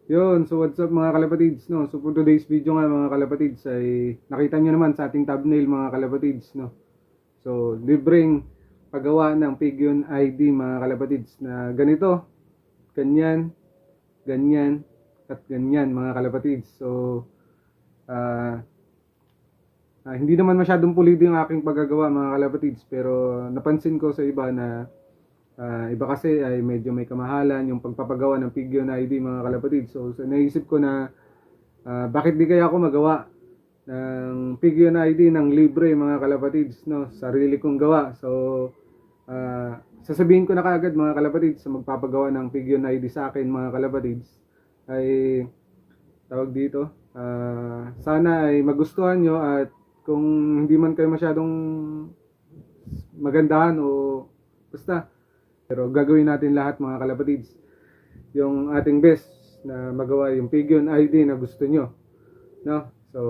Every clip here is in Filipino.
Yun, so what's up mga kalapatids, no? So for today's video nga mga kalapatids ay nakita nyo naman sa ating thumbnail mga kalapatids, no? So libreng paggawa ng Pigeon ID mga kalapatids na ganito, ganyan, ganyan, at ganyan mga kalapatids. So hindi naman masyadong pulido yung aking paggagawa mga kalapatids, pero napansin ko sa iba na iba kasi ay medyo may kamahalan yung pagpapagawa ng Pigeon ID mga kalapatids. So naisip ko na bakit di kaya ako magawa ng Pigeon ID ng libre mga kalapatids, no? Sarili kong gawa. So sasabihin ko na kaagad mga kalapatids sa magpapagawa ng Pigeon ID sa akin mga kalapatids ay tawag dito, sana ay magustuhan nyo, at kung hindi man kayo masyadong magandahan o basta, pero gagawin natin lahat mga kalapatids yung ating best na magawa yung Pigeon ID na gusto nyo, no? So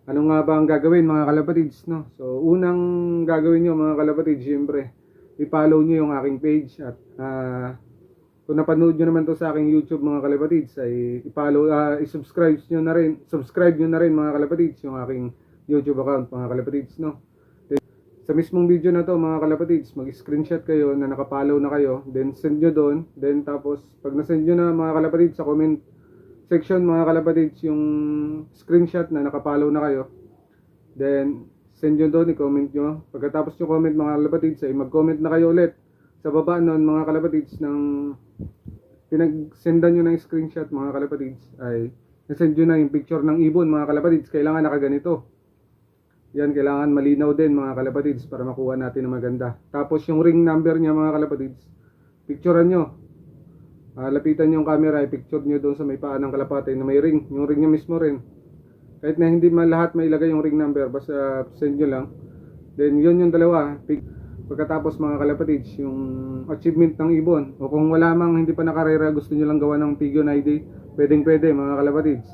ano nga ba ang gagawin mga kalapatids, no? So unang gagawin nyo mga kalapatids, syempre i-follow nyo yung aking page, at kung napanood nyo naman to sa aking YouTube mga kalapatids ay i-follow, i-subscribe nyo na rin mga kalapatids yung aking YouTube account mga kalapatids, no? Sa mismong video na to mga kalapatids, mag-screenshot kayo na nakapollow na kayo, then send nyo doon, then tapos pag na-send nyo na mga kalapatids sa comment section mga kalapatids yung screenshot na nakapollow na kayo, then send nyo doon, i-comment nyo. Pagkatapos nyo comment mga kalapatids ay mag-comment na kayo ulit sa baba nun mga kalapatids ng pinag-sendan nyo ng screenshot mga kalapatids, ay na-send nyo na yung picture ng ibon mga kalapatids. Kailangan nakaganito. Yan, kailangan malinaw din mga kalapatids para makuha natin ng maganda. Tapos yung ring number niya mga kalapatids, picturean nyo. Lapitan nyo yung camera, i-picture nyo doon sa may paa ng kalapati na may ring. Yung ring niya mismo rin. Kahit na hindi man lahat may ilagay yung ring number, basta send nyo lang. Then yun yung dalawa. Pagkatapos mga kalapatids, yung achievement ng ibon. O kung wala mang hindi pa nakarera, gusto nyo lang gawa ng Pigeon ID, pwedeng pwede mga kalapatids,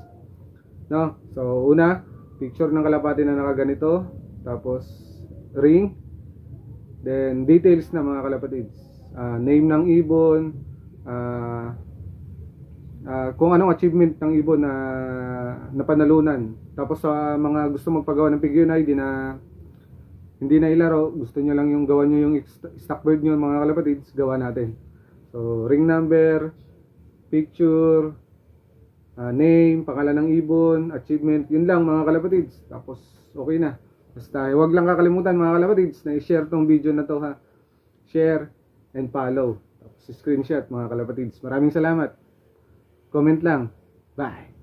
no? So una, picture ng kalapati na nakaganito, tapos ring, then details na mga kalapatids, name ng ibon, kung anong achievement ng ibon na napanalunan. Tapos sa mga gusto magpagawa ng Pigeon ID na hindi na ilaro, gusto nyo lang yung gawa nyo yung stock bird nyo mga kalapatids, gawa natin. So ring number, picture, name, pangalan ng ibon, achievement, yun lang mga kalapatids. Tapos okay na. Basta huwag lang kakalimutan mga kalapatids na i-share tong video na to, ha. Share and follow. Tapos screenshot mga kalapatids. Maraming salamat. Comment lang. Bye.